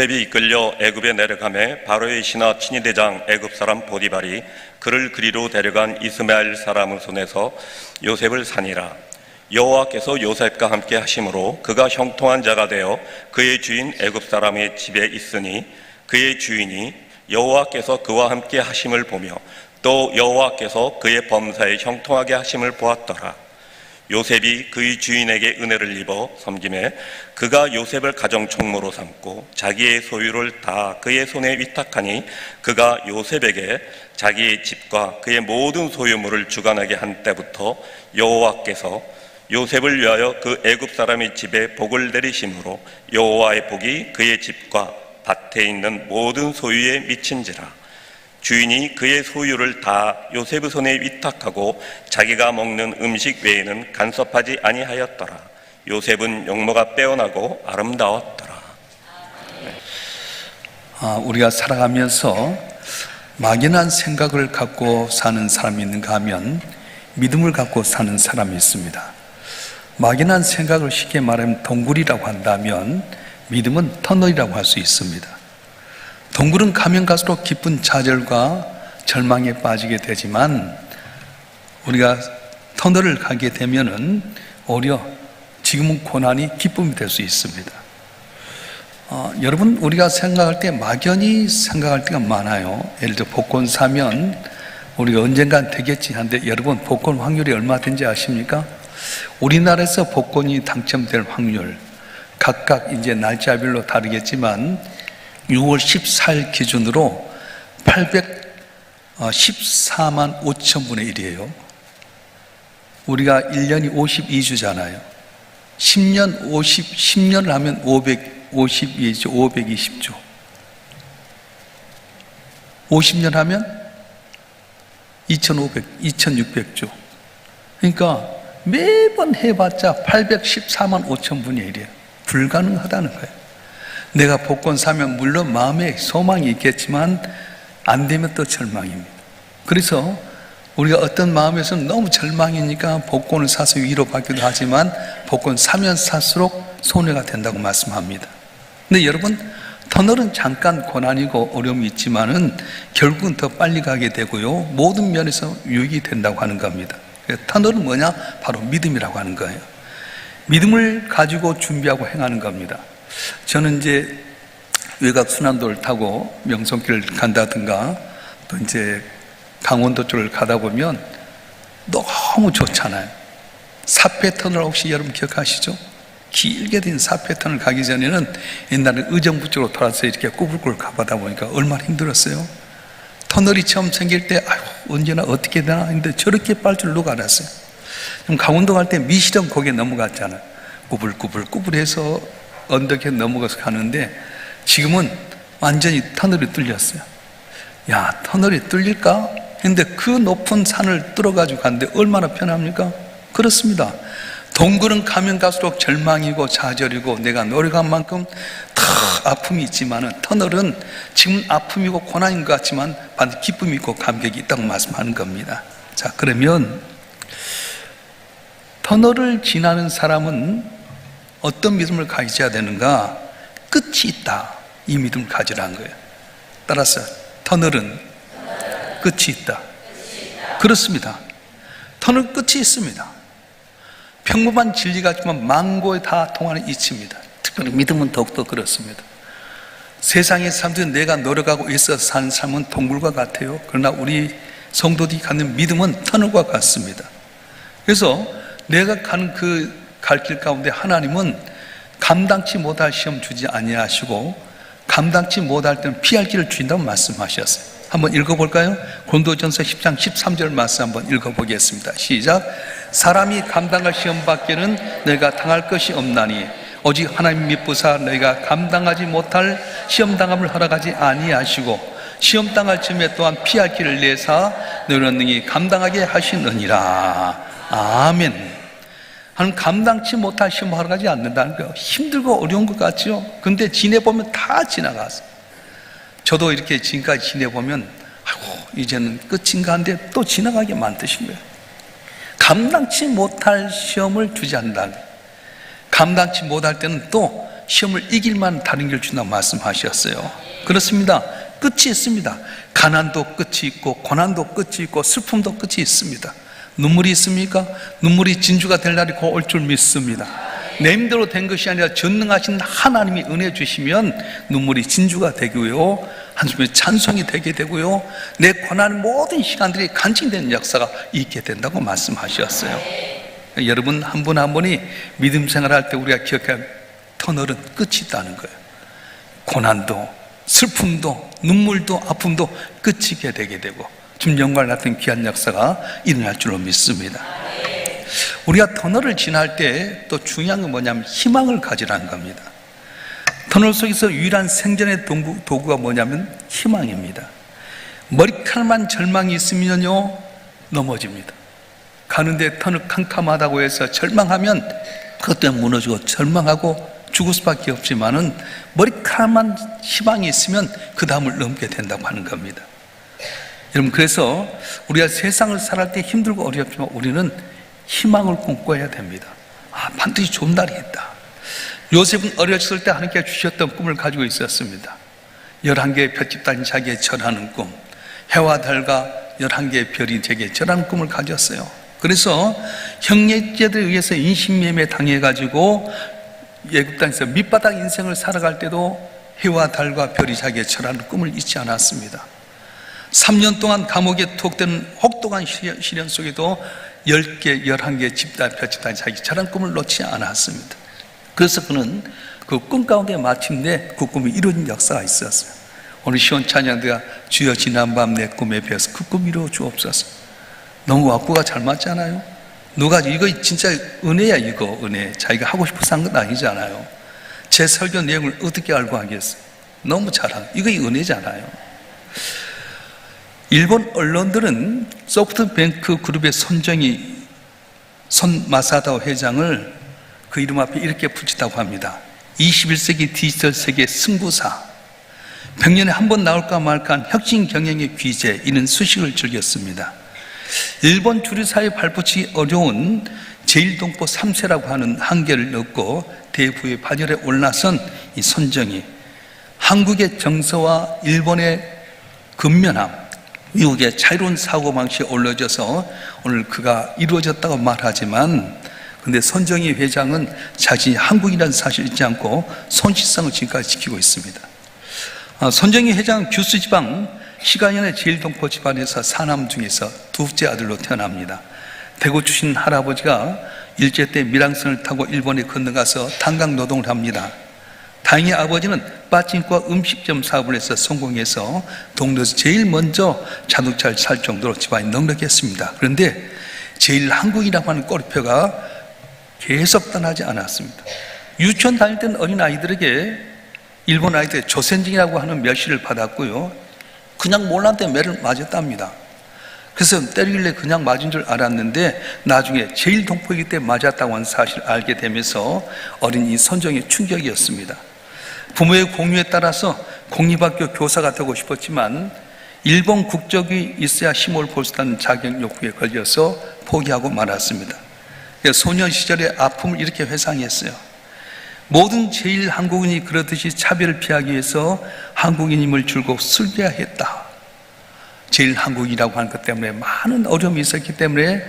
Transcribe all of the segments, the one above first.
요셉이 이끌려 애굽에 내려가매 바로의 신하 친위대장 애굽 사람 보디발이 그를 그리로 데려간 이스마엘 사람의 손에서 요셉을 산이라. 여호와께서 요셉과 함께 하심으로 그가 형통한 자가 되어 그의 주인 애굽 사람의 집에 있으니 그의 주인이 여호와께서 그와 함께 하심을 보며 또 여호와께서 그의 범사에 형통하게 하심을 보았더라. 요셉이 그의 주인에게 은혜를 입어 섬김에 그가 요셉을 가정 총무로 삼고 자기의 소유를 다 그의 손에 위탁하니 그가 요셉에게 자기의 집과 그의 모든 소유물을 주관하게 한 때부터 여호와께서 요셉을 위하여 그 애굽 사람의 집에 복을 내리심으로 여호와의 복이 그의 집과 밭에 있는 모든 소유에 미친지라. 주인이 그의 소유를 다 요셉의 손에 위탁하고 자기가 먹는 음식 외에는 간섭하지 아니하였더라. 요셉은 용모가 빼어나고 아름다웠더라. 우리가 살아가면서 막연한 생각을 갖고 사는 사람이 있는가 하면 믿음을 갖고 사는 사람이 있습니다. 막연한 생각을 쉽게 말하면 동굴이라고 한다면 믿음은 터널이라고 할 수 있습니다. 동굴은 가면 갈수록 깊은 좌절과 절망에 빠지게 되지만 우리가 터널을 가게 되면은 오히려 지금은 고난이 기쁨이 될 수 있습니다. 여러분, 우리가 생각할 때 막연히 생각할 때가 많아요. 예를 들어 복권 사면 우리가 언젠간 되겠지 한데 여러분, 복권 확률이 얼마든지 아십니까? 우리나라에서 복권이 당첨될 확률 각각 이제 날짜별로 다르겠지만 6월 14일 기준으로 814만 5천 분의 1이에요. 우리가 1년이 52주잖아요. 10년을 하면 552조, 520조. 50년 하면 2600조. 그러니까 매번 해봤자 814만 5천 분의 1이에요. 불가능하다는 거예요. 내가 복권 사면 물론 마음에 소망이 있겠지만 안 되면 또 절망입니다. 그래서 우리가 어떤 마음에서는 너무 절망이니까 복권을 사서 위로받기도 하지만 복권 사면 살수록 손해가 된다고 말씀합니다. 근데 여러분, 터널은 잠깐 고난이고 어려움이 있지만은 결국은 더 빨리 가게 되고요, 모든 면에서 유익이 된다고 하는 겁니다. 터널은 뭐냐? 바로 믿음이라고 하는 거예요. 믿음을 가지고 준비하고 행하는 겁니다. 저는 이제 외곽 순환도를 타고 명성길을 간다든가 또 이제 강원도 쪽을 가다 보면 너무 좋잖아요. 사패터널 혹시 여러분 기억하시죠? 길게 된 사패터널 가기 전에는 옛날에 의정부 쪽으로 돌아서 이렇게 꾸불꾸불 가보다 보니까 얼마나 힘들었어요. 터널이 처음 생길 때 언제나 어떻게 되나 했는데 저렇게 빨 줄 누가 알았어요. 그럼 강원도 갈 때 미시령 거기에 넘어갔잖아요. 꾸불꾸불해서 언덕에 넘어가서 가는데 지금은 완전히 터널이 뚫렸어요. 야, 터널이 뚫릴까? 근데 그 높은 산을 뚫어가지고 갔는데 얼마나 편합니까? 그렇습니다. 동굴은 가면 갈수록 절망이고 좌절이고 내가 노력한 만큼 다 아픔이 있지만은 터널은 지금 아픔이고 고난인 것 같지만 반드시 기쁨이 있고 감격이 있다고 말씀하는 겁니다. 자, 그러면 터널을 지나는 사람은 어떤 믿음을 가져야 되는가? 끝이 있다, 이 믿음을 가지라는 거예요. 따라서 터널은 끝이 있다. 그렇습니다. 터널 끝이 있습니다. 평범한 진리 같지만 망고에 다 통하는 이치입니다. 특별히 믿음은 더욱더 그렇습니다. 세상의 사람들은 내가 노력하고 있어서 사는 삶은 동굴과 같아요. 그러나 우리 성도들이 갖는 믿음은 터널과 같습니다. 그래서 내가 가는 그 갈 길 가운데 하나님은 감당치 못할 시험 주지 아니하시고 감당치 못할 때는 피할 길을 주신다고 말씀하셨어요. 한번 읽어볼까요? 고린도전서 10장 13절 말씀 한번 읽어보겠습니다. 시작. 사람이 감당할 시험 밖에는 너희가 당할 것이 없나니 오직 하나님 미쁘사 너희가 감당하지 못할 시험 당함을 허락하지 아니하시고 시험 당할 즈음에 또한 피할 길을 내사 너희는 능히 감당하게 하시느니라. 아멘. 하나님 감당치 못할 시험 허락하지 않는다는 거예요. 힘들고 어려운 것 같죠? 근데 지내보면 다 지나갔어요. 저도 이렇게 지금까지 지내보면 이제는 끝인가 한데 또 지나가게 만드신 거예요. 감당치 못할 시험을 주지 않는다는 거예요. 감당치 못할 때는 또 시험을 이길만 다른 길을 준다고 말씀하셨어요. 그렇습니다. 끝이 있습니다. 가난도 끝이 있고 고난도 끝이 있고 슬픔도 끝이 있습니다. 눈물이 있습니까? 눈물이 진주가 될 날이 곧 올 줄 믿습니다. 내 힘대로 된 것이 아니라 전능하신 하나님이 은혜 주시면 눈물이 진주가 되고요, 한숨이 찬송이 되게 되고요, 내 고난 모든 시간들이 간증되는 역사가 있게 된다고 말씀하셨어요. 여러분 한 분 한 분이 믿음 생활할 때 우리가 기억할 터널은 끝이 있다는 거예요. 고난도 슬픔도 눈물도 아픔도 끝이게 되게 되고 좀 영광 같은 귀한 역사가 일어날 줄로 믿습니다. 우리가 터널을 지날 때 또 중요한 건 뭐냐면 희망을 가지라는 겁니다. 터널 속에서 유일한 생존의 도구가 뭐냐면 희망입니다. 머리카락만 절망이 있으면요 넘어집니다. 가는데 터널 캄캄하다고 해서 절망하면 그것 때문에 무너지고 절망하고 죽을 수밖에 없지만은 머리카락만 희망이 있으면 그 다음을 넘게 된다고 하는 겁니다. 여러분, 그래서 우리가 세상을 살아갈 때 힘들고 어렵지만 우리는 희망을 꿈꿔야 됩니다. 반드시 좋은 날이 있다. 요셉은 어렸을 때 하나님께 주셨던 꿈을 가지고 있었습니다. 11개의 별집 달린 자기의 절하는 꿈, 해와 달과 11개의 별이 제게 절하는 꿈을 가졌어요. 그래서 형제들에 의해서 인신매매 당해가지고 애굽 땅에서 밑바닥 인생을 살아갈 때도 해와 달과 별이 자기의 절하는 꿈을 잊지 않았습니다. 3년 동안 감옥에 투옥되는 혹독한 시련 속에도 10개, 11개 집단, 별집단이 자기 절한 꿈을 놓지 않았습니다. 그래서 그는 그 꿈 가운데 마침내 그 꿈이 이루어진 역사가 있었어요. 오늘 시원 찬양대가 주여 지난밤 내 꿈에 배워서 그 꿈 이루어 주옵소서. 너무 왁구가 잘 맞잖아요. 누가 이거 진짜 은혜야, 이거 은혜. 자기가 하고 싶어서 한 건 아니잖아요. 제 설교 내용을 어떻게 알고 하겠어요? 너무 잘하고 이거 은혜잖아요. 일본 언론들은 소프트뱅크 그룹의 손 마사다 회장을 그 이름 앞에 이렇게 붙였다고 합니다. 21세기 디지털 세계 승부사, 100년에 한 번 나올까 말까한 혁신 경영의 귀재, 이는 수식을 즐겼습니다. 일본 주류사회 발붙이기 어려운 제1동포 3세라고 하는 한계를 넘고 대부의 반열에 올라선 이 손정희, 한국의 정서와 일본의 근면함, 미국의 자유로운 사고방식에 올려져서 오늘 그가 이루어졌다고 말하지만, 근데 손정희 회장은 자신이 한국이라는 사실을 잊지 않고 손실성을 지금까지 지키고 있습니다. 손정희 회장은 규수지방 시가현의 제1동포 집안에서 사남 중에서 두째 아들로 태어납니다. 대구 출신 할아버지가 일제 때 밀항선을 타고 일본에 건너가서 탄광 노동을 합니다. 다행히 아버지는 빠진과 음식점 사업을 해서 성공해서 동네에서 제일 먼저 자동차를 살 정도로 집안이 넉넉했습니다. 그런데 제일 한국이라고 하는 꼬리표가 계속 떠나지 않았습니다. 유치원 다닐 때는 어린아이들에게 일본 아이들의 조센징이라고 하는 멸시를 받았고요, 그냥 몰랐는데 매를 맞았답니다. 그래서 때리길래 그냥 맞은 줄 알았는데 나중에 제일 동포이기 때문에 맞았다고 하는 사실을 알게 되면서 어린 이 손정의 충격이었습니다. 부모의 공유에 따라서 공립학교 교사가 되고 싶었지만 일본 국적이 있어야 힘을 볼 수 있다는 자격 욕구에 걸려서 포기하고 말았습니다. 소년 시절의 아픔을 이렇게 회상했어요. 모든 제일 한국인이 그러듯이 차별을 피하기 위해서 한국인임을 줄고 숨겨야 했다. 제일 한국이라고 하는 것 때문에 많은 어려움이 있었기 때문에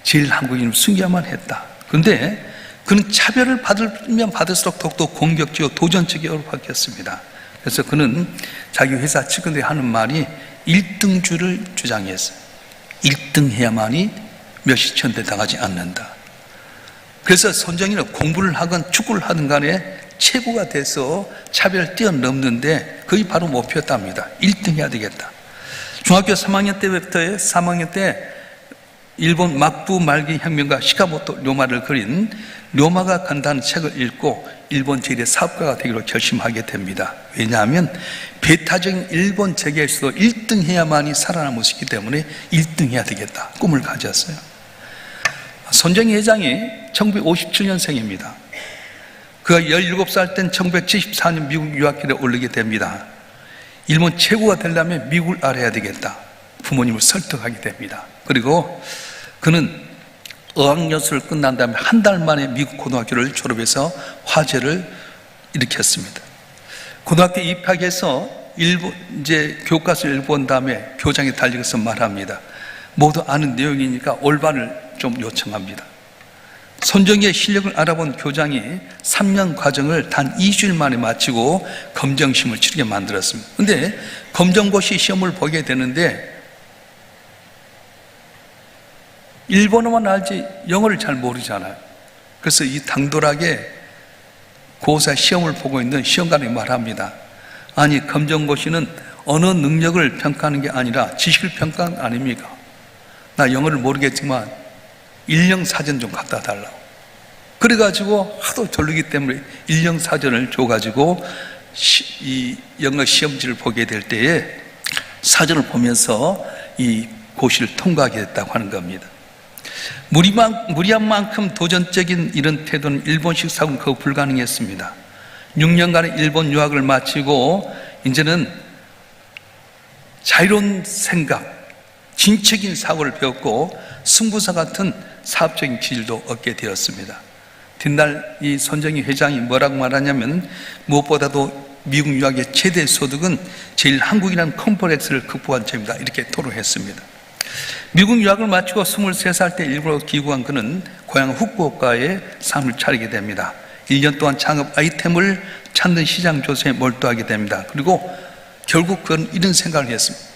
제일 한국인을 숨겨야만 했다. 그런데 그는 차별을 받으면 받을수록 더욱더 공격적이고 도전적으로 바뀌었습니다. 그래서 그는 자기 회사 측근들이 하는 말이 1등주를 주장했어요. 1등 해야만이 멸시천대 당하지 않는다. 그래서 손정희는 공부를 하건 축구를 하든 간에 최고가 돼서 차별을 뛰어넘는데 그게 바로 목표였답니다. 1등 해야 되겠다. 중학교 3학년 때부터 3학년 때 일본 막부 말기 혁명가 시카모토 료마를 그린 료마가 간다는 책을 읽고 일본 제1의 사업가가 되기로 결심하게 됩니다. 왜냐하면 배타적인 일본 재계에서도 1등 해야만이 살아남을 수 있기 때문에 1등 해야 되겠다 꿈을 가졌어요. 손정희 회장이 1957년생입니다. 그가 17살 땐 1974년 미국 유학길에 오르게 됩니다. 일본 최고가 되려면 미국을 알아야 되겠다. 부모님을 설득하게 됩니다. 그리고 그는 어학연수를 끝난 다음에 한 달 만에 미국 고등학교를 졸업해서 화재를 일으켰습니다. 고등학교 입학해서 이제 교과서를 읽어본 다음에 교장이 달리고서 말합니다. 모두 아는 내용이니까 올바를 좀 요청합니다. 손정희의 실력을 알아본 교장이 3년 과정을 단 2주일 만에 마치고 검정시험을 치르게 만들었습니다. 그런데 검정고시 시험을 보게 되는데 일본어만 알지 영어를 잘 모르잖아요. 그래서 이 당돌하게 고사 시험을 보고 있는 시험관이 말합니다. 아니, 검정고시는 언어 능력을 평가하는 게 아니라 지식을 평가하는 거 아닙니까? 나 영어를 모르겠지만 일령 사전 좀 갖다 달라고. 그래가지고 하도 졸리기 때문에 일령 사전을 줘가지고 이 영어 시험지를 보게 될 때에 사전을 보면서 이 고시를 통과하게 됐다고 하는 겁니다. 무리한 만큼 도전적인 이런 태도는 일본식 사고는 거의 불가능했습니다. 6년간의 일본 유학을 마치고 이제는 자유로운 생각, 진책인 사고를 배웠고 승부사 같은 사업적인 기질도 얻게 되었습니다. 뒷날 이 손정희 회장이 뭐라고 말하냐면 무엇보다도 미국 유학의 최대 소득은 제일 한국이라는 컴플렉스를 극복한 점이다, 이렇게 토로했습니다. 미국 유학을 마치고 23살 때 일본으로 귀국한 그는 고향 후쿠오카에 삶을 차리게 됩니다. 1년 동안 창업 아이템을 찾는 시장 조사에 몰두하게 됩니다. 그리고 결국 그는 이런 생각을 했습니다.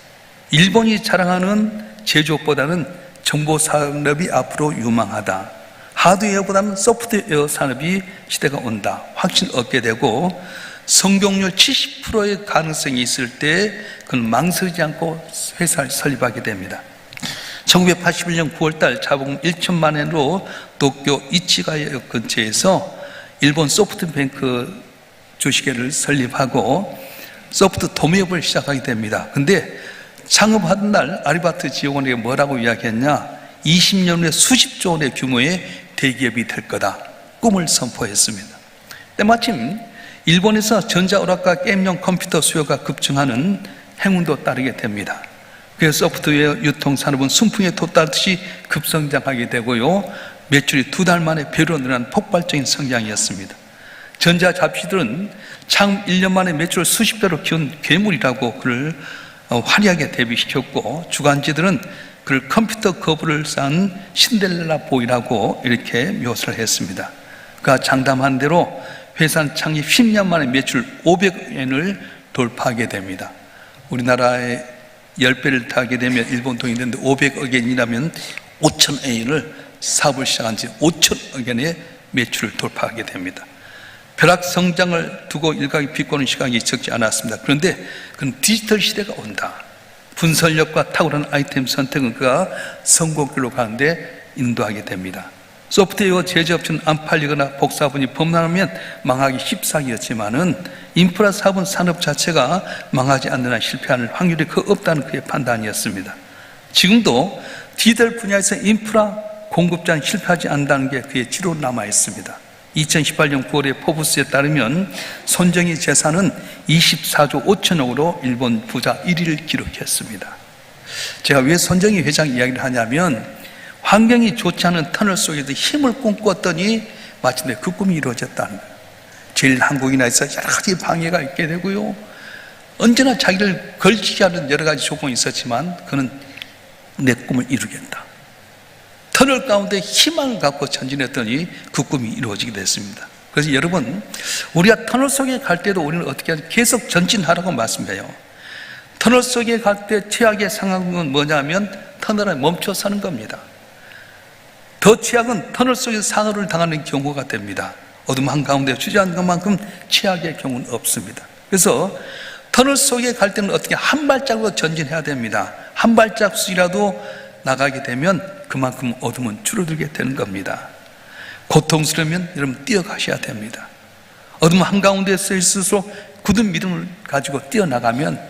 일본이 자랑하는 제조업보다는 정보 산업이 앞으로 유망하다. 하드웨어보다는 소프트웨어 산업이 시대가 온다. 확신을 얻게 되고 성공률 70%의 가능성이 있을 때 그는 망설이지 않고 회사를 설립하게 됩니다. 1981년 9월달 자본 1천만 엔으로 도쿄 이치가역 근처에서 일본 소프트뱅크 주식회를 설립하고 소프트 도매업을 시작하게 됩니다. 근데 창업하던 날 아리바트 지원에게 뭐라고 이야기했냐? 20년 후에 수십조 원의 규모의 대기업이 될 거다. 꿈을 선포했습니다. 때마침 일본에서 전자오락과 게임용 컴퓨터 수요가 급증하는 행운도 따르게 됩니다. 그래서 소프트웨어 유통산업은 순풍에 돋달듯이 급성장하게 되고요. 매출이 2달 만에 배로 늘어난 폭발적인 성장이었습니다. 전자잡지들은 창 1년 만에 매출을 수십 배로 키운 괴물이라고 그를 화려하게 데뷔시켰고 주간지들은 그를 컴퓨터 거부를 쌓은 신데렐라 보이라고 이렇게 묘사를 했습니다. 그가 장담한 대로 회사는 창립 10년 만에 매출 500엔을 돌파하게 됩니다. 우리나라의 10배를 타게 되면 일본 돈이 되는데 500억 엔이라면 5천 엔을 사업을 시작한 지 5천억 엔의 매출을 돌파하게 됩니다. 벼락 성장을 두고 일각이 비꼬는 시간이 적지 않았습니다. 그런데 그는 디지털 시대가 온다. 분설력과 탁월한 아이템 선택은 그가 성공길로 가는데 인도하게 됩니다. 소프트웨어 제조업체는 안 팔리거나 복사분이 범람하면 망하기 십상이었지만은 인프라 사업은 산업 자체가 망하지 않는 한 실패할 확률이 거의 없다는 그의 판단이었습니다. 지금도 디지털 분야에서 인프라 공급자는 실패하지 않는다는 게 그의 지로로 남아 있습니다. 2018년 9월에 포브스에 따르면 손정희 재산은 24조 5천억으로 일본 부자 1위를 기록했습니다. 제가 왜 손정희 회장 이야기를 하냐면 환경이 좋지 않은 터널 속에서 힘을 꿈꿨더니 마침내 그 꿈이 이루어졌다는 거예요. 제일 한국인에서 여러 가지 방해가 있게 되고요. 언제나 자기를 걸치게 하는 여러 가지 조건이 있었지만 그는 내 꿈을 이루겠다. 터널 가운데 희망을 갖고 전진했더니 그 꿈이 이루어지게 됐습니다. 그래서 여러분, 우리가 터널 속에 갈 때도 우리는 어떻게 하죠? 계속 전진하라고 말씀해요. 터널 속에 갈 때 최악의 상황은 뭐냐면 터널에 멈춰 서는 겁니다. 더 최악은 터널 속에서 산호를 당하는 경우가 됩니다. 어둠 한가운데 주저앉는 것만큼 최악의 경우는 없습니다. 그래서 터널 속에 갈 때는 어떻게 한 발짝으로 전진해야 됩니다. 한 발짝씩이라도 나가게 되면 그만큼 어둠은 줄어들게 되는 겁니다. 고통스러우면 여러분 뛰어가셔야 됩니다. 어둠 한가운데 서 있을수록 굳은 믿음을 가지고 뛰어나가면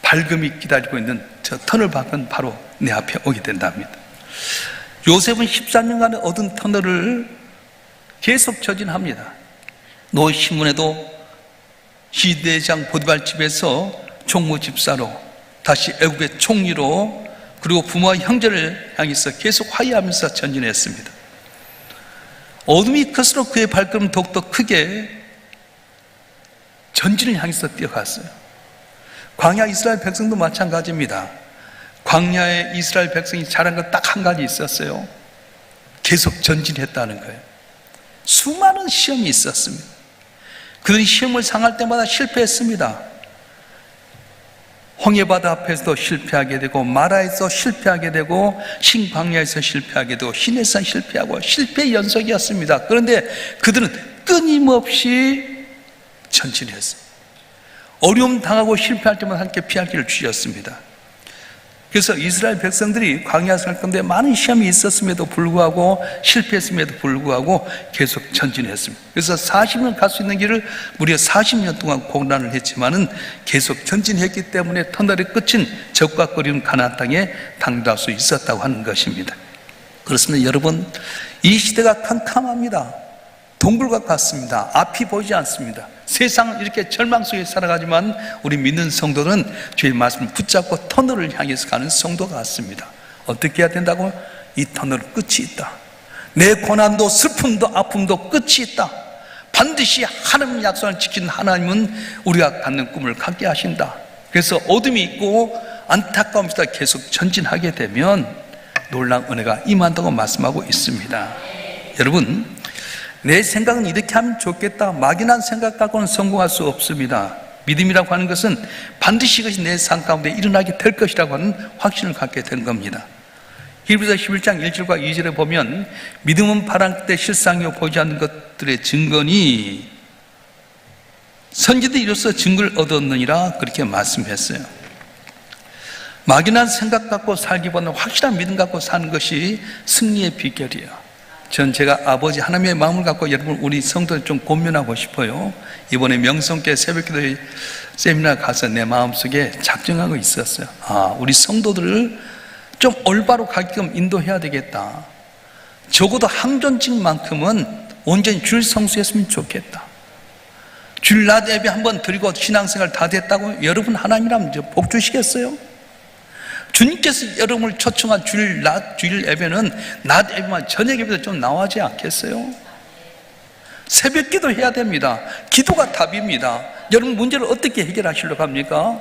밝음이 기다리고 있는 저 터널 밖은 바로 내 앞에 오게 된답니다. 요셉은 14년간의 어두운 터널을 계속 전진합니다. 노신문에도 시대장 보디발 집에서 총무 집사로, 다시 애국의 총리로, 그리고 부모와 형제를 향해서 계속 화해하면서 전진했습니다. 어둠이 클수록 그의 발걸음은 더욱더 크게 전진을 향해서 뛰어갔어요. 광야 이스라엘 백성도 마찬가지입니다. 광야에 이스라엘 백성이 잘한 건 딱 한 가지 있었어요. 계속 전진했다는 거예요. 수많은 시험이 있었습니다. 그들이 시험을 상할 때마다 실패했습니다. 홍해바다 앞에서도 실패하게 되고, 마라에서 실패하게 되고, 신광야에서 실패하게 되고, 시내산 실패하고, 실패의 연속이었습니다. 그런데 그들은 끊임없이 전진했어요. 어려움 당하고 실패할 때마다 함께 피할 길을 주셨습니다. 그래서 이스라엘 백성들이 광야에서 갈 건데 많은 시험이 있었음에도 불구하고, 실패했음에도 불구하고 계속 전진했습니다. 그래서 40년 갈 수 있는 길을 무려 40년 동안 고난을 했지만은 계속 전진했기 때문에 터널의 끝인 적과 거리는 가나안 땅에 당도할 수 있었다고 하는 것입니다. 그렇습니다. 여러분, 이 시대가 캄캄합니다. 동굴과 같습니다. 앞이 보이지 않습니다. 세상은 이렇게 절망 속에 살아가지만 우리 믿는 성도는 주의 말씀을 붙잡고 터널을 향해서 가는 성도가 같습니다. 어떻게 해야 된다고? 이 터널은 끝이 있다. 내 고난도 슬픔도 아픔도 끝이 있다. 반드시 하나님 약속을 지키는 하나님은 우리가 갖는 꿈을 갖게 하신다. 그래서 어둠이 있고 안타까움이 있다 계속 전진하게 되면 놀라운 은혜가 임한다고 말씀하고 있습니다. 여러분, 내 생각은 이렇게 하면 좋겠다, 막연한 생각 갖고는 성공할 수 없습니다. 믿음이라고 하는 것은 반드시 이것이 내 삶 가운데 일어나게 될 것이라고 하는 확신을 갖게 되는 겁니다. 히브리서 11장 1절과 2절에 보면 믿음은 바랄 때 실상이요 보이지 않는 것들의 증거니 선지자들이 이로써 증거를 얻었느니라, 그렇게 말씀했어요. 막연한 생각 갖고 살기보다는 확실한 믿음 갖고 사는 것이 승리의 비결이에요. 전 제가 아버지 하나님의 마음을 갖고 여러분 우리 성도들 좀 고민하고 싶어요. 이번에 명성께 새벽기도 세미나 가서 내 마음속에 작정하고 있었어요. 우리 성도들을 좀 올바로 가게끔 인도해야 되겠다. 적어도 항존직만큼은 온전히 주일 성수했으면 좋겠다. 주일 낮 예배 한번 드리고 신앙생활 다 됐다고 여러분 하나님이라면 복 주시겠어요? 주님께서 여러분을 초청한 주일 예배는 낮 예배만 저녁 예배도 좀 나와지 않겠어요? 새벽 기도 해야 됩니다. 기도가 답입니다. 여러분 문제를 어떻게 해결하시려고 합니까?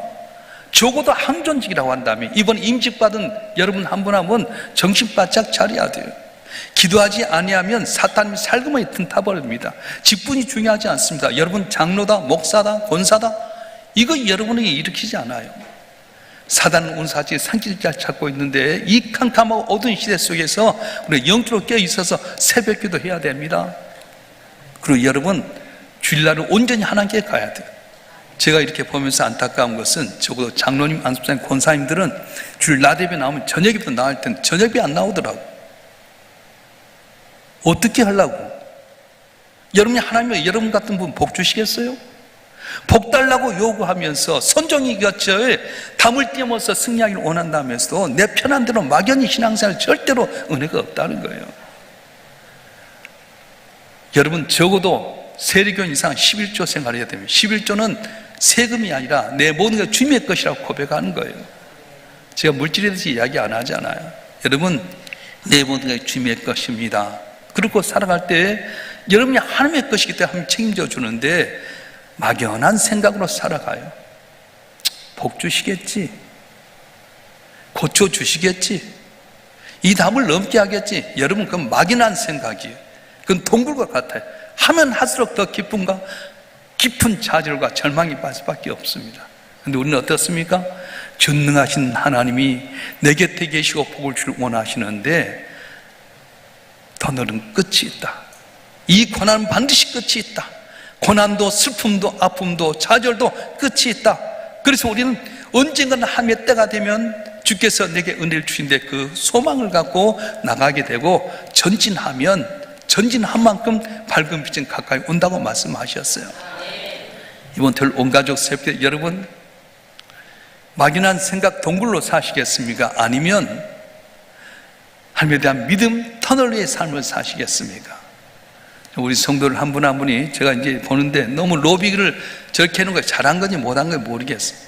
적어도 항존직이라고 한다면 이번 임직받은 여러분 한 분 한 분 정신 바짝 차려야 돼요. 기도하지 아니하면 사탄이 살금하게 틈타버립니다. 직분이 중요하지 않습니다. 여러분 장로다, 목사다, 권사다, 이거 여러분에게 일으키지 않아요. 사단은 운사지 산길잘 찾고 있는데 이 캄캄하고 어두운 시대 속에서 우리 영적으로 깨어있어서 새벽기도 해야 됩니다. 그리고 여러분 주일날은 온전히 하나님께 가야 돼요. 제가 이렇게 보면서 안타까운 것은 적어도 장로님, 안수사님, 권사님들은 주일 낮 예배 나오면 저녁 예배도 나올 텐데 저녁 예배 안 나오더라고. 어떻게 하려고? 여러분이 하나님이 여러분 같은 분 복 주시겠어요? 복 달라고 요구하면서 선종이 곁에 담을 띄우면서 승리하기를 원한다면서도 내 편한 대로 막연히 신앙생활 절대로 은혜가 없다는 거예요. 여러분 적어도 세례교인 이상 11조 생활해야 됩니다. 11조는 세금이 아니라 내 모든 게 주님의 것이라고 고백하는 거예요. 제가 물질에 대해서 이야기 안 하잖아요. 여러분 내 모든 게 주님의 것입니다. 그렇고 살아갈 때 여러분이 하나님의 것이기 때문에 하나님 책임져 주는데 막연한 생각으로 살아가요. 복 주시겠지, 고쳐 주시겠지, 이 답을 넘게 하겠지. 여러분 그건 막연한 생각이에요. 그건 동굴과 같아요. 하면 할수록 더 기쁨과 깊은 좌절과 절망이 빠질 수밖에 없습니다. 그런데 우리는 어떻습니까? 전능하신 하나님이 내 곁에 계시고 복을 주길 원하시는데 터널은 끝이 있다. 이 고난은 반드시 끝이 있다. 고난도 슬픔도 아픔도 좌절도 끝이 있다. 그래서 우리는 언젠가는 하나님의 때가 되면 주께서 내게 은혜를 주신데 그 소망을 갖고 나가게 되고 전진하면 전진한 만큼 밝은 빛은 가까이 온다고 말씀하셨어요. 이번 토요일 온 가족 새벽에 여러분 막연한 생각 동굴로 사시겠습니까? 아니면 하나님에 대한 믿음 터널 위의 삶을 사시겠습니까? 우리 성도들 한 분 한 분이 제가 이제 보는데 너무 로비를 저렇게 해놓은 거 잘한 건지 못한 건지 모르겠어요.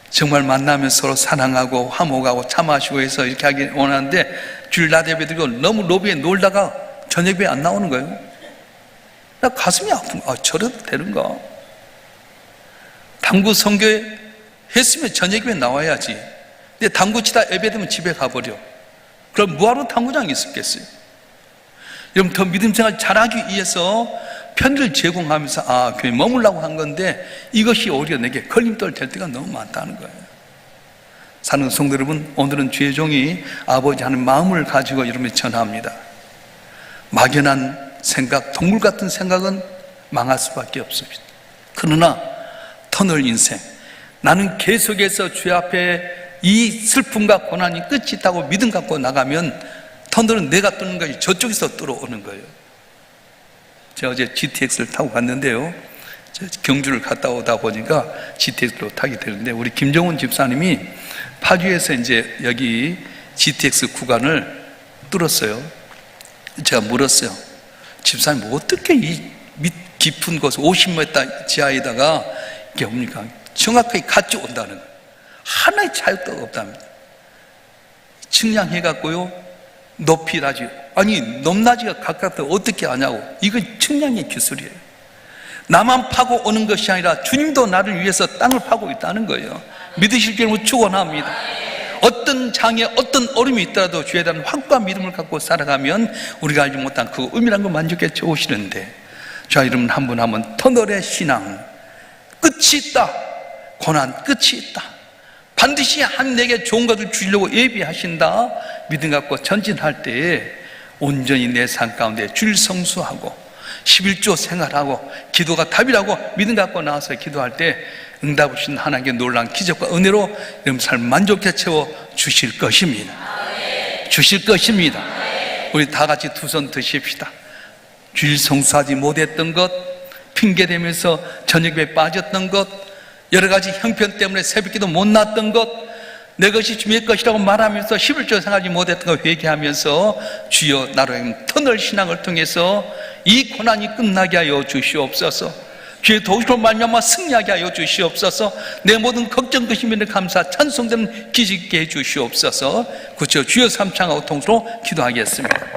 정말 만나면 서로 사랑하고 화목하고 차 마시고 해서 이렇게 하기 원하는데 주일 낮 예배 드리고 너무 로비에 놀다가 저녁에 안 나오는 거예요. 나 가슴이 아픈 거야. 저래도 되는가? 당구 선교회 했으면 저녁에 나와야지. 근데 당구 치다 예배되면 집에 가버려. 그럼 뭐하러 당구장에 있었겠어요? 여러분, 더 믿음 생활 잘하기 위해서 편리를 제공하면서 교회 머물라고 한 건데 이것이 오히려 내게 걸림돌 될 때가 너무 많다는 거예요. 사는 성도 여러분, 오늘은 주의 종이 아버지 하는 마음을 가지고 여러분이 전합니다. 막연한 생각, 동물 같은 생각은 망할 수밖에 없습니다. 그러나 터널 인생, 나는 계속해서 주의 앞에 이 슬픔과 고난이 끝이 있다고 믿음 갖고 나가면 터널은 내가 뚫는 것이 저쪽에서 뚫어오는 거예요. 제가 어제 GTX를 타고 갔는데요, 경주를 갔다 오다 보니까 GTX로 타게 되는데, 우리 김정훈 집사님이 파주에서 이제 여기 GTX 구간을 뚫었어요. 제가 물었어요. 집사님, 어떻게 이 밑 깊은 곳 50m 지하에다가 이게 뭡니까? 정확하게 같이 온다는 거예요. 하나의 차이도 없답니다. 측량해갖고요, 높이라지, 아니 높낮이가 가깝다 어떻게 하냐고. 이건 측량의 기술이에요. 나만 파고 오는 것이 아니라 주님도 나를 위해서 땅을 파고 있다는 거예요. 믿으실 경우 축원합니다. 어떤 장애, 어떤 어려움이 있더라도 주에 대한 확고한 믿음을 갖고 살아가면 우리가 알지 못한 그 은밀한 걸 만족해 주시는데, 자, 여러분, 한 분 한 분 터널의 신앙, 끝이 있다. 고난 끝이 있다. 반드시 한 내게 좋은 것을 주려고 예비하신다. 믿음 갖고 전진할 때에 온전히 내 삶 가운데 주일 성수하고 11조 생활하고 기도가 답이라고 믿음 갖고 나와서 기도할 때 응답하신 하나님께 놀라운 기적과 은혜로 여러분 삶 만족해 채워 주실 것입니다. 주실 것입니다. 우리 다 같이 두 손 드십시다. 주일 성수하지 못했던 것, 핑계대면서 저녁에 빠졌던 것, 여러 가지 형편 때문에 새벽기도 못 났던 것, 내 것이 주의 것이라고 말하면서 11조 생활하지 못했던 것 회개하면서 주여 나로 하여금 터널 신앙을 통해서 이 고난이 끝나게 하여 주시옵소서. 주의 도우시로 말미암아 승리하게 하여 주시옵소서. 내 모든 걱정 근심에 감사 찬송되는 기적게 해 주시옵소서. 구쳐 주여 삼창하고 통수로 기도하겠습니다.